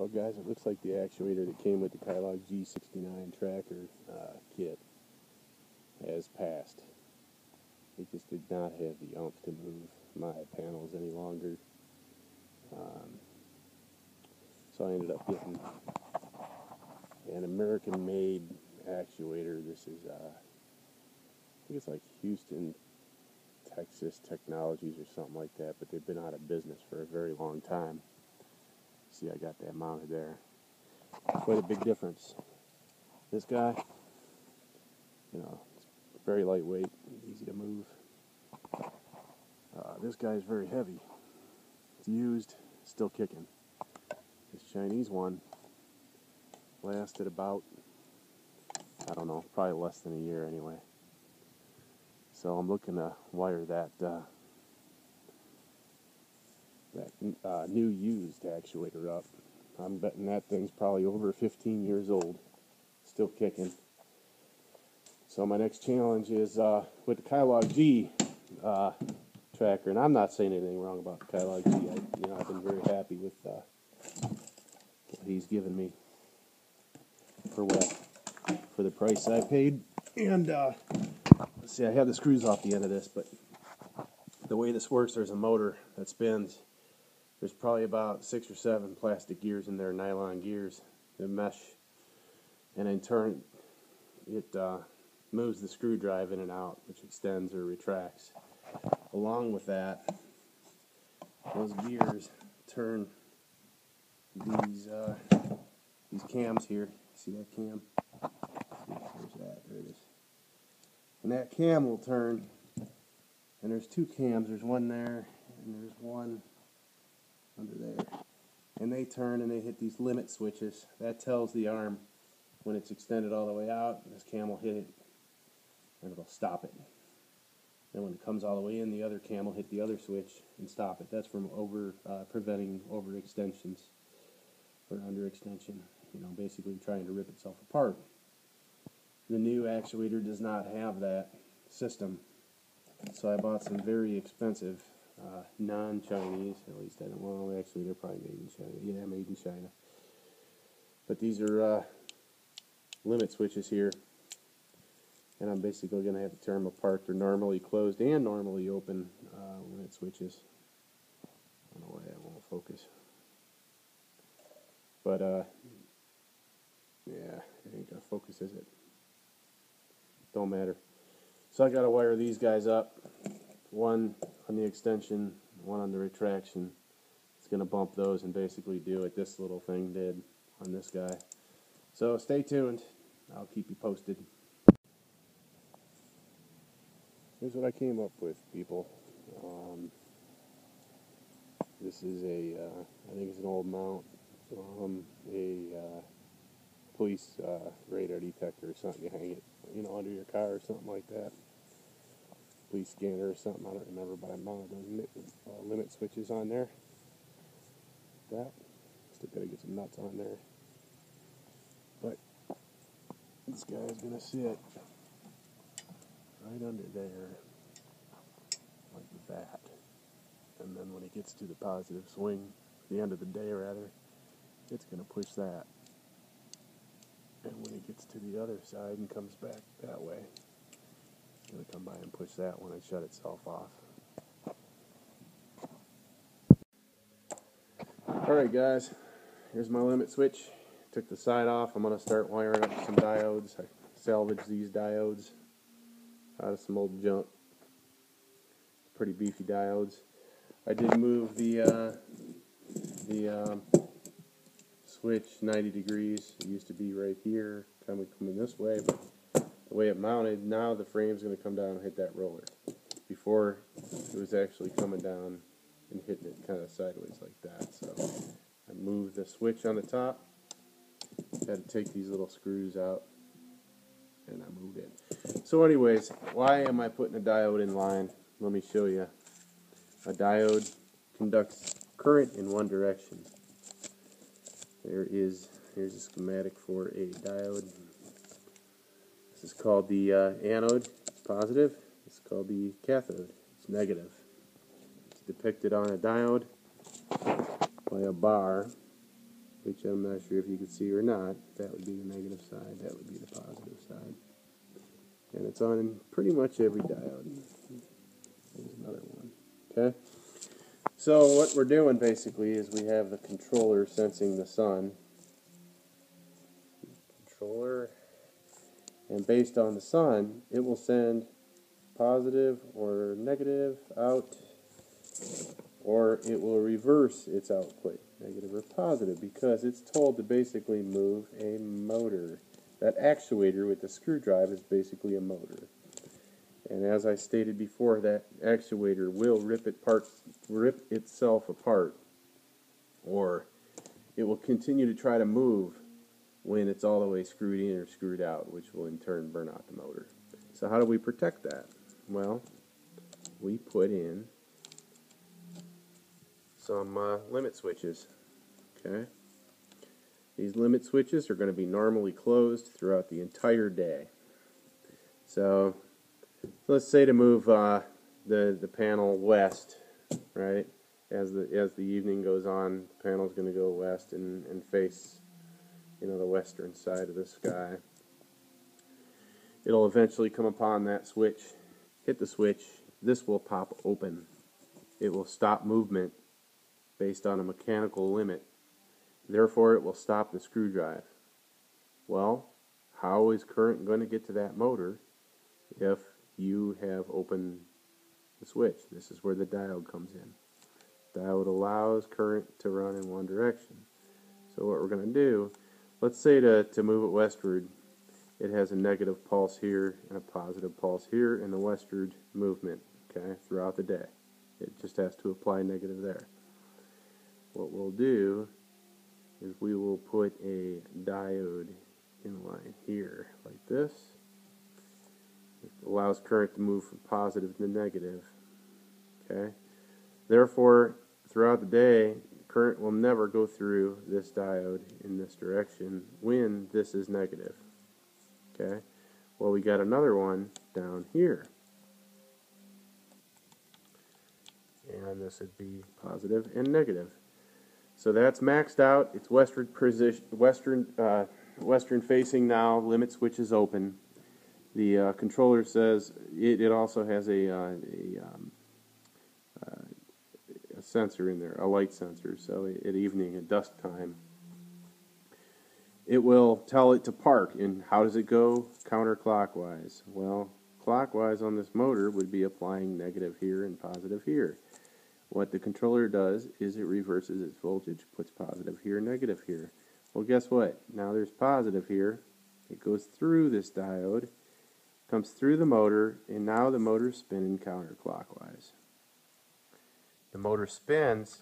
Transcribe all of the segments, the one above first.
Well guys, it looks like the actuator that came with the Kellogg G69 tracker kit has passed. It just did not have the oomph to move my panels any longer. So I ended up getting an American-made actuator. This is, I think it's like Houston, Texas Technologies or something like that, but they've been out of business for a very long time. See, I got that mounted there. Quite a big difference. This guy, it's very lightweight, easy to move. This guy is very heavy. It's used, still kicking. This Chinese one lasted about, I don't know, probably less than a year anyway. So I'm looking to wire that new used actuator up. I'm betting that thing's probably over 15 years old, still kicking. So my next challenge is with the Kellogg G tracker, and I'm not saying anything wrong about the Kellogg G. I've been very happy with what he's given me for the price I paid. And let's see, I have the screws off the end of this, but the way this works, there's a motor that spins. There's probably about 6 or 7 plastic gears in there, nylon gears, that mesh, and in turn it moves the screw drive in and out, which extends or retracts. Along with that, those gears turn these cams here. See that cam? There's that. There it is. And that cam will turn, and there's 2 cams. There's one there, and there's one under there. And they turn and they hit these limit switches. That tells the arm when it's extended all the way out. This cam will hit it, and it'll stop it. Then when it comes all the way in, the other cam will hit the other switch and stop it. That's from preventing overextensions or underextension. Basically trying to rip itself apart. The new actuator does not have that system, so I bought some very expensive non-Chinese, at least I don't know, actually they're probably made in China. Yeah, made in China. But these are limit switches here, and I'm basically going to have to tear them apart. They're normally closed and normally open limit switches. I don't know why that won't focus. But, yeah, it ain't going to focus, is it? Don't matter. So I got to wire these guys up. One on the extension, one on the retraction. It's going to bump those and basically do what this little thing did on this guy. So stay tuned. I'll keep you posted. Here's what I came up with, people. This is I think it's an old mount from a police radar detector or something. You hang it, under your car or something like that. Police scanner or something, I don't remember, but I mounted those limit switches on there. That, still gotta get some nuts on there. But this guy's gonna sit right under there, like that. And then when it gets to the positive swing, the end of the day rather, it's gonna push that. And when it gets to the other side and comes back that way, it's going to come by and push that one and shut itself off. Alright guys, here's my limit switch. Took the side off. I'm going to start wiring up some diodes. I salvaged these diodes out of some old junk. Pretty beefy diodes. I did move the switch 90 degrees. It used to be right here, kind of coming this way, but the way it mounted, now the frame's going to come down and hit that roller. Before, it was actually coming down and hitting it kind of sideways like that. So I moved the switch on the top, had to take these little screws out, and I moved it. So anyways, why am I putting a diode in line? Let me show you. A diode conducts current in one direction. Here's a schematic for a diode. This is called the anode, it's positive. It's called the cathode, it's negative. It's depicted on a diode by a bar which I'm not sure if you can see or not. That would be the negative side, that would be the positive side. And it's on pretty much every diode. There's another one. Okay? So what we're doing basically is we have the controller sensing the sun. Controller. And based on the sun, it will send positive or negative out, or it will reverse its output, negative or positive, because it's told to basically move a motor. That actuator with the screwdriver is basically a motor. And as I stated before, that actuator will rip itself apart, or it will continue to try to move when it's all the way screwed in or screwed out, which will in turn burn out the motor. So how do we protect that? Well, we put in some limit switches. Okay, these limit switches are going to be normally closed throughout the entire day. So let's say to move the panel west, right? As the evening goes on, the panel's going to go west and face, you know, the western side of the sky. It'll eventually come upon that switch, hit the switch. This will pop open. It will stop movement based on a mechanical limit. Therefore, it will stop the screw drive. Well, how is current going to get to that motor if you have opened the switch? This is where the diode comes in. Diode allows current to run in one direction. So what we're going to do, let's say to move it westward, it has a negative pulse here and a positive pulse here in the westward movement, okay, throughout the day. It just has to apply negative there. What we'll do is we will put a diode in line here, like this. It allows current to move from positive to negative, okay? Therefore, throughout the day, current will never go through this diode in this direction when this is negative. Okay, well, we got another one down here, and this would be positive and negative. So that's maxed out. It's western facing now. Limit switch is open. The controller says it also has a sensor in there, a light sensor. So at evening, at dusk time, it will tell it to park. And how does it go? Counterclockwise. Well, clockwise on this motor would be applying negative here and positive here. What the controller does is it reverses its voltage, puts positive here, negative here. Well, guess what? Now there's positive here. It goes through this diode, comes through the motor, and now the motor's spinning counterclockwise. The motor spins.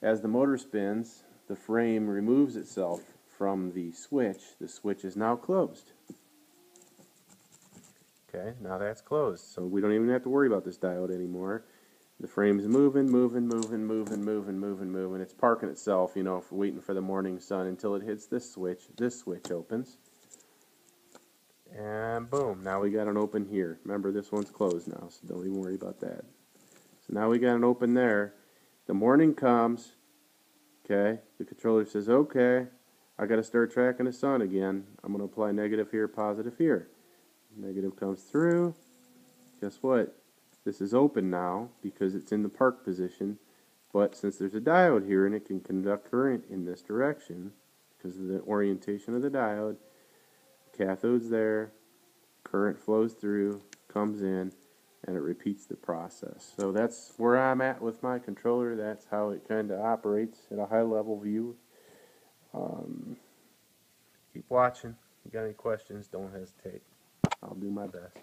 As the motor spins, the frame removes itself from the switch. The switch is now closed. Okay, now that's closed. So we don't even have to worry about this diode anymore. The frame's moving. It's parking itself, you know, waiting for the morning sun until it hits this switch. This switch opens. And boom, now we got an open here. Remember, this one's closed now, so don't even worry about that. So now we got an open there. The morning comes, okay, the controller says, okay, I got to start tracking the sun again. I'm going to apply negative here, positive here. Negative comes through. Guess what? This is open now because it's in the park position. But since there's a diode here and it can conduct current in this direction because of the orientation of the diode, cathode's there, current flows through, comes in, and it repeats the process. So that's where I'm at with my controller. That's how it kind of operates at a high level view. Keep watching. If you got any questions, don't hesitate. I'll do my best.